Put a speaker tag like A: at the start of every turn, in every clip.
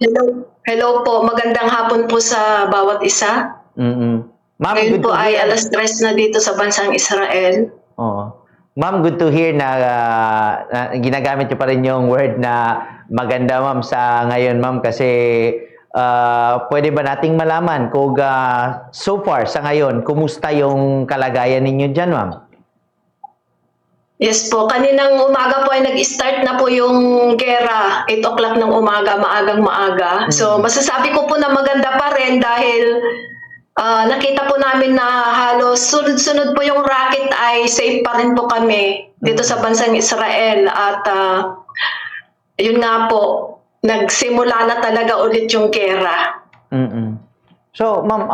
A: Hello, hello po. Magandang hapon po sa bawat isa.
B: Mm. Ma'am,
A: Ngayon
B: good
A: po
B: to
A: ay
B: hear.
A: 3:00 na dito sa bansang Israel.
B: Oo. Ma'am, good to hear na ginagamit niyo pa rin yung word na maganda, ma'am, sa ngayon, ma'am, kasi pwede ba nating malaman kung so far sa ngayon, kumusta yung kalagayan ninyo diyan, ma'am?
A: Yes po, kaninang umaga po ay nag-start na po yung giyera, 8 o'clock ng umaga, maagang maaga. So masasabi ko po na maganda pa rin dahil nakita po namin na halos sunod-sunod po yung rocket ay safe pa rin po kami dito sa bansang Israel at yun nga po, nagsimula na talaga ulit yung giyera.
B: Mm. So, ma'am,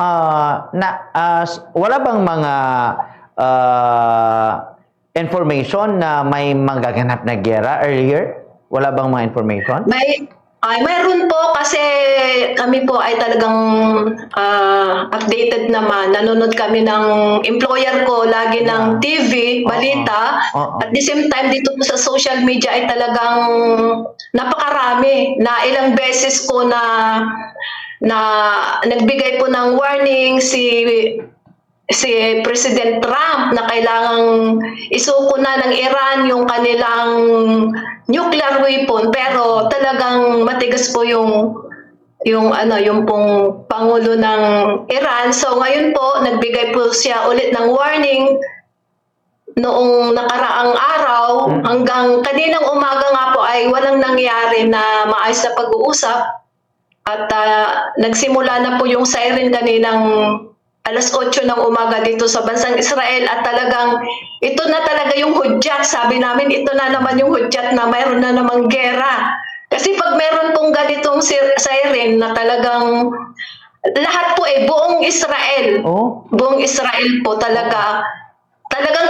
B: wala bang mga information na may magaganap na giyera earlier? Wala bang mga information?
A: Mayroon po kasi kami po ay talagang updated naman. Nanonood kami ng employer ko lagi ng TV, balita. At the same time dito po sa social media ay talagang napakarami na ilang beses po na nagbigay po ng warning si President Trump na kailangang isuko na ng Iran yung kanilang nuclear weapon, pero talagang matigas po yung pong pangulo ng Iran. So ngayon po nagbigay po siya ulit ng warning noong nakaraang araw hanggang kaninang umaga nga po ay walang nangyari na maayos na pag-uusap at nagsimula na po yung siren kaninang 8:00 ng umaga dito sa bansang Israel at talagang ito na talaga yung hudyat. Sabi namin, ito na naman yung hudyat na mayroon na namang gera. Kasi pag meron pong ganitong siren na talagang lahat po buong Israel, buong Israel po talagang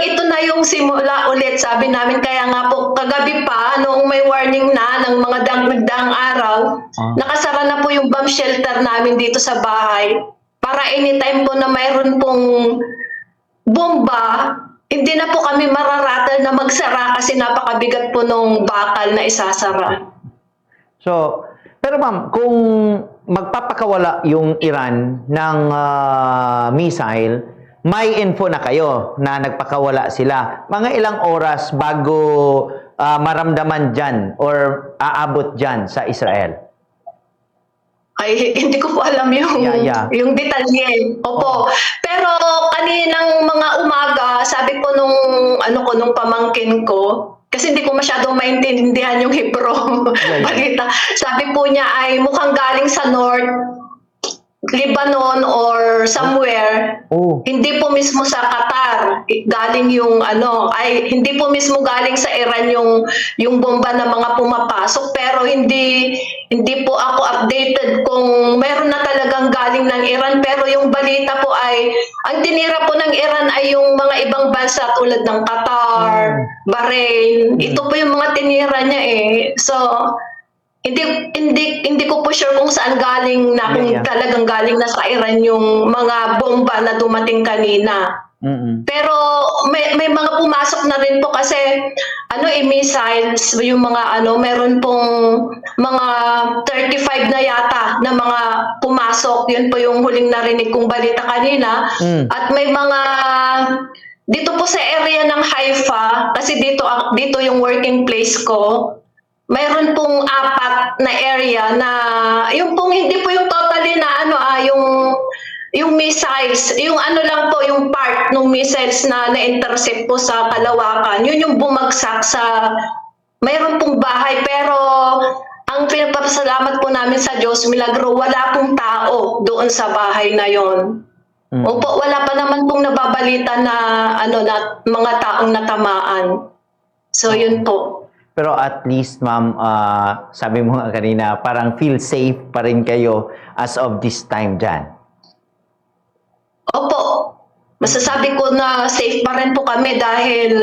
A: ito na yung simula ulit. Sabi namin, kaya nga po kagabi pa, noong may warning na ng mga dang araw, nakasara na po yung bomb shelter namin dito sa bahay. Para anytime po na mayroon pong bomba, hindi na po kami mararatal na magsara kasi napakabigat po nung bakal na isasara.
B: So, pero ma'am, kung magpapakawala yung Iran ng missile, may info na kayo na nagpakawala sila. Mga ilang oras bago maramdaman dyan or aabot dyan sa Israel?
A: Ay, hindi ko po alam yung detalye. Opo. Pero kaninang mga umaga, sabi po nung pamangkin ko, kasi hindi ko masyadong maintindihan yung Hebrew balita. Sabi po niya ay mukhang galing sa North Lebanon or somewhere. Hindi po mismo sa Qatar galing yung hindi po mismo galing sa Iran yung bomba na mga pumapasok, pero hindi po ako updated kung meron na talagang galing ng Iran, pero yung balita po ay ang tinira po ng Iran ay yung mga ibang bansa tulad ng Qatar, Bahrain. Ito po yung mga tinira niya So hindi ko po sure kung saan galing na, kung talagang galing na sa Iran yung mga bomba na dumating kanina. Pero may mga pumasok na rin po kasi missiles, yung mga meron pong mga 35 na yata na mga pumasok. Yun po yung huling narinig kong balita kanina. At may mga dito po sa area ng Haifa, kasi dito yung working place ko, mayroon pong 4 na area na yung pong hindi po yung totally na yung missiles, yung lang po yung part ng missiles na na-intercept po sa kalawakan, yun yung bumagsak sa mayroon pong bahay, pero ang pinapasalamat po namin sa Diyos, milagro, wala pong tao doon sa bahay na yon. Opo, wala pa naman pong nababalita na na mga taong natamaan. So yun po.
B: Pero at least, ma'am, sabi mo nga kanina, parang feel safe pa rin kayo as of this time dyan.
A: Opo. Masasabi ko na safe pa rin po kami dahil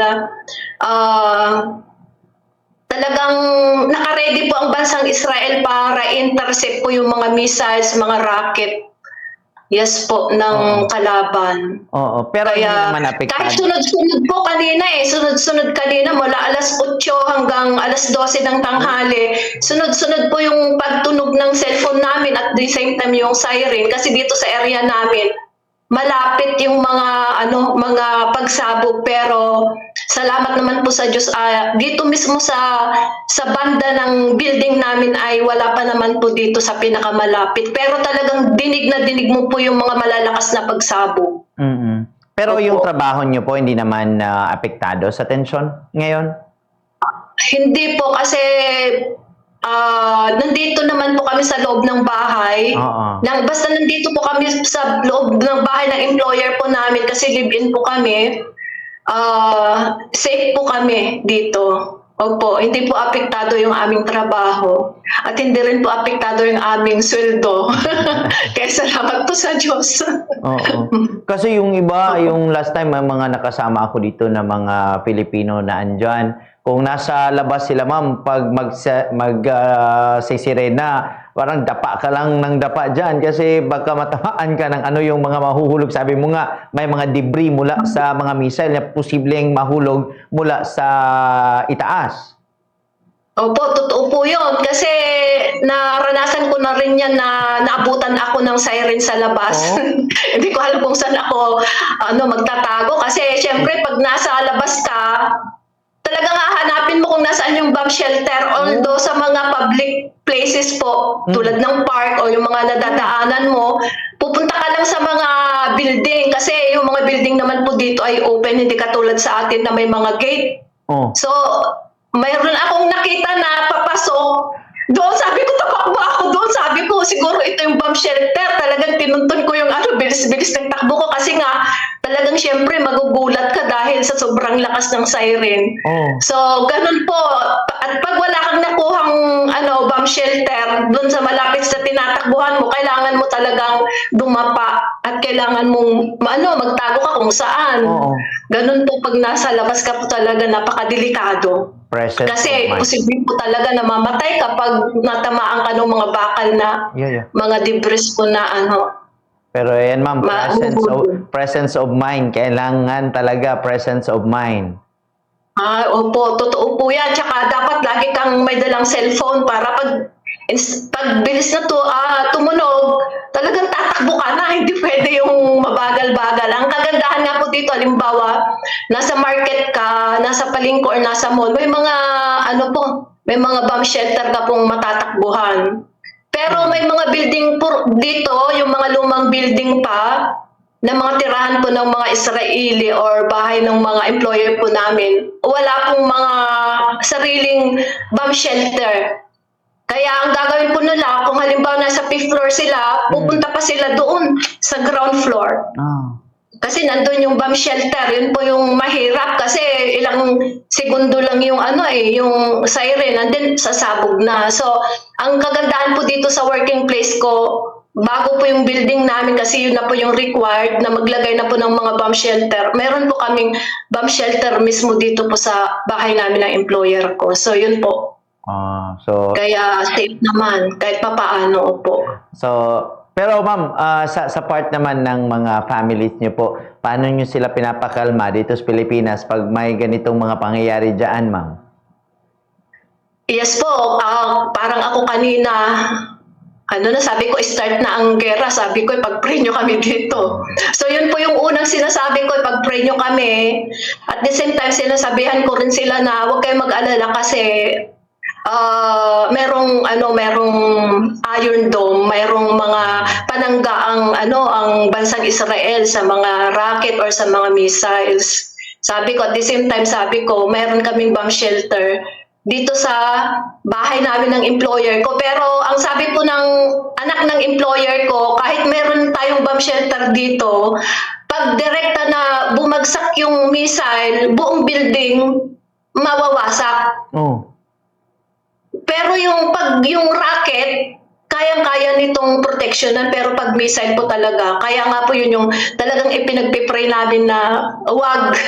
A: talagang naka-ready po ang bansang Israel para intercept po yung mga missiles, mga rocket. Yes po, ng kalaban.
B: Pero hindi
A: Kaya
B: naman apektado.
A: kahit sunod-sunod po kanina sunod-sunod kanina mula 8:00 hanggang 12:00 ng tanghali, sunod-sunod po yung pagtunog ng cellphone namin at the same time yung siren kasi dito sa area namin malapit yung mga pagsabog, pero salamat naman po sa Diyos, dito mismo sa banda ng building namin ay wala pa naman po dito sa pinakamalapit, pero talagang dinig na dinig mo po yung mga malalakas na pagsabog.
B: Pero
A: Opo.
B: yung trabaho nyo po hindi naman apektado sa tensyon ngayon?
A: Hindi po kasi nandito naman po kami sa loob ng bahay.
B: Oo.
A: Basta nandito po kami sa loob ng bahay ng employer po namin kasi live-in po kami. Safe po kami dito. Opo, hindi po apektado yung aming trabaho. At hindi rin po apektado yung aming sweldo. Kaya salamat po sa Diyos.
B: Oo. Kasi yung iba, yung last time may mga nakasama ako dito na mga Pilipino na andyan. Kung nasa labas sila, ma'am, pag sisirena, parang dapa ka lang ng dapa dyan kasi baka matamaan ka ng yung mga mahuhulog. Sabi mo nga, may mga debris mula sa mga missile na posibleng mahulog mula sa itaas.
A: Opo, totoo po yun. Kasi naranasan ko na rin yan na naabutan ako ng siren sa labas.
B: Oh.
A: Hindi ko alam kung saan ako magtatago. Kasi syempre pag nasa labas ka, talagang hahanapin mo kung nasaan yung bomb shelter. Although sa mga public places po, tulad ng park o yung mga nadadaanan mo, pupunta ka lang sa mga building. Kasi yung mga building naman po dito ay open, hindi katulad sa atin na may mga gate.
B: Oh.
A: So, mayroon akong nakita na papasok. Doon, sabi ko, tapak ba ako doon? Sabi ko, siguro ito yung bomb shelter. Talagang tinuntun ko yung bilis-bilis ng takbo ko. Kasi nga, talagang syempre magugulat ka dahil sa sobrang lakas ng siren.
B: Oh.
A: So, ganun po. At pag wala kang nakuhang bomb shelter, doon sa malapit sa tinatakbuhan mo, kailangan mo talagang dumapa. At kailangan mong magtago ka kung saan.
B: Oo.
A: Ganun po, pag nasa labas ka po talaga, napakadelikado.
B: Present
A: Kasi
B: of mind.
A: posible po talaga na mamatay kapag natamaan ka ng mga bakal na
B: Yeah.
A: mga debris po na
B: Pero yan, ma'am,
A: Mahuhulog.
B: presence of mind. Kailangan talaga presence of mind.
A: Opo, totoo po yan. Tsaka dapat lagi kang may dalang cellphone para pag bilis na tumunog, talagang tatakbo ka na. Hindi pwede yung mabagal-bagal. Ang kagandahan nga po dito, halimbawa, nasa market ka, nasa palengke or nasa mall, may mga may mga bomb shelter ka pong matatakbuhan. Pero may mga building po dito, yung mga lumang building pa, na mga tirahan po ng mga Israeli or bahay ng mga employer po namin, wala pong mga sariling bomb shelter. Kaya ang gagawin po nila, kung halimbawa nasa 5th floor sila, pupunta pa sila doon sa ground floor. Kasi nandun yung bomb shelter, yun po yung mahirap kasi ilang segundo lang yung yung siren, and then sasabog na. So, ang kagandahan po dito sa working place ko, bago po yung building namin kasi yun na po yung required na maglagay na po ng mga bomb shelter. Meron po kaming bomb shelter mismo dito po sa bahay namin ng employer ko. So, yun po. Kaya safe naman, kahit papaano po.
B: Pero ma'am, sa part naman ng mga families niyo po, paano niyo sila pinapakalma dito sa Pilipinas pag may ganitong mga pangyayari dyan, ma'am?
A: Yes po, parang ako kanina, sabi ko, start na ang gera. Sabi ko, pag-pray nyo kami dito. So, yun po yung unang sinasabi ko, pag-pray nyo kami. At the same time, sinasabihan ko rin sila na huwag kayong mag-alala kasi merong Iron Dome, merong mga panangga ang bansang Israel sa mga rocket or sa mga missiles. Sabi ko, at the same time, meron kaming bomb shelter dito sa bahay namin ng employer ko. Pero ang sabi po ng anak ng employer ko, kahit meron tayong bomb shelter dito, pag direkta na bumagsak yung missile, buong building mawawasak. Pero yung rocket, kayang-kaya nitong protectionan, pero pag missile po talaga, kaya nga po yun yung talagang ipinagpipray namin na wag.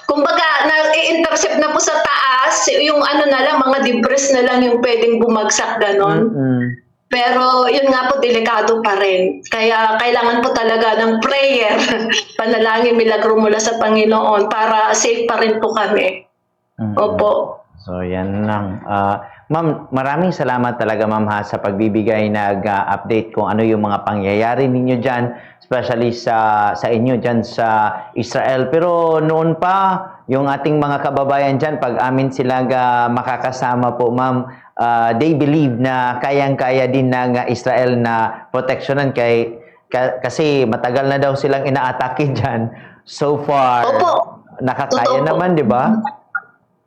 A: Kumbaga, na-intercept na po sa taas, yung na lang, mga debris na lang yung pwedeng bumagsak, ganon. Pero yun nga po, delikado pa rin. Kaya kailangan po talaga ng prayer, panalangin, milagro mula sa Panginoon para safe pa rin po kami. Opo.
B: So, yan lang. Ma'am, maraming salamat talaga ma'am ha sa pagbibigay nag-update kung ano yung mga pangyayari ninyo diyan, especially sa inyo diyan sa Israel. Pero noon pa yung ating mga kababayan diyan pag amin sila makakasama po ma'am, they believe na kayang-kaya din ng Israel na proteksyonan kasi matagal na daw silang inaatake diyan. So far,
A: Opo.
B: nakakaya
A: Totoo po.
B: naman, 'di ba?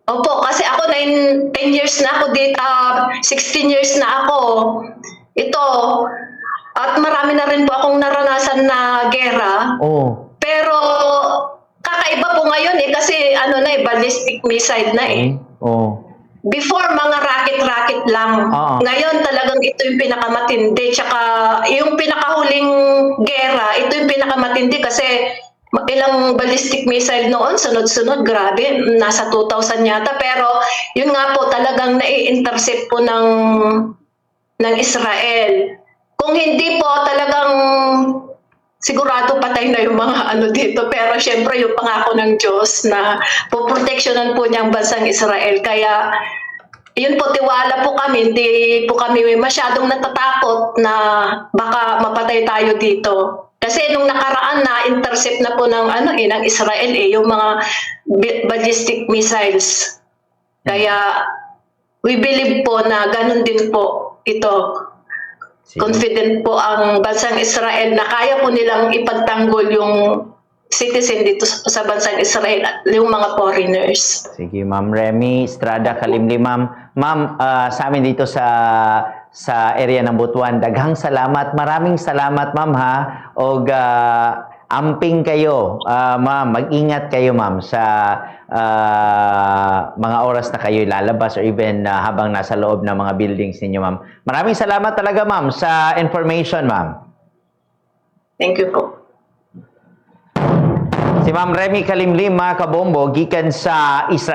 A: Opo, kasi ako 10 years na ako dito, 16 years na ako. Ito, at marami na rin po akong naranasan na gera.
B: Oh.
A: Pero kakaiba po ngayon kasi ballistic missile na eh.
B: Oh.
A: Before, mga rocket-rocket lang.
B: Oo.
A: Ngayon, talagang ito yung pinakamatindi. Tsaka, yung pinakahuling gera, ito yung pinakamatindi kasi ilang ballistic missile noon, sunod-sunod, grabe, nasa 2,000 yata. Pero, yun nga po, talagang nai-intercept po ng Israel. Kung hindi po, talagang sigurado patay na yung mga dito. Pero syempre yung pangako ng Diyos na poproteksyonan po niya ang bansang Israel. Kaya yun po, tiwala po kami. Hindi po kami masyadong natatakot na baka mapatay tayo dito. Kasi nung nakaraan na intercept na po ng ng Israel yung mga ballistic missiles. Kaya we believe po na ganun din po ito.
B: Sige.
A: Confident po ang bansang Israel na kaya po nilang ipagtanggol yung citizen dito sa bansang Israel at yung mga foreigners.
B: Sige, Ma'am Remy Estrada Kalimli, ma'am. Ma'am, sa amin dito sa area ng Butuan, daghang salamat. Maraming salamat, ma'am ha. Og amping kayo, ma'am. Mag-ingat kayo, ma'am, sa mga oras na kayo lalabas or even habang nasa loob ng mga buildings ninyo, ma'am. Maraming salamat talaga, ma'am, sa information, ma'am.
A: Thank you po.
B: Si Ma'am Remy Kalimlim, mga kabombo, gikan sa Israel.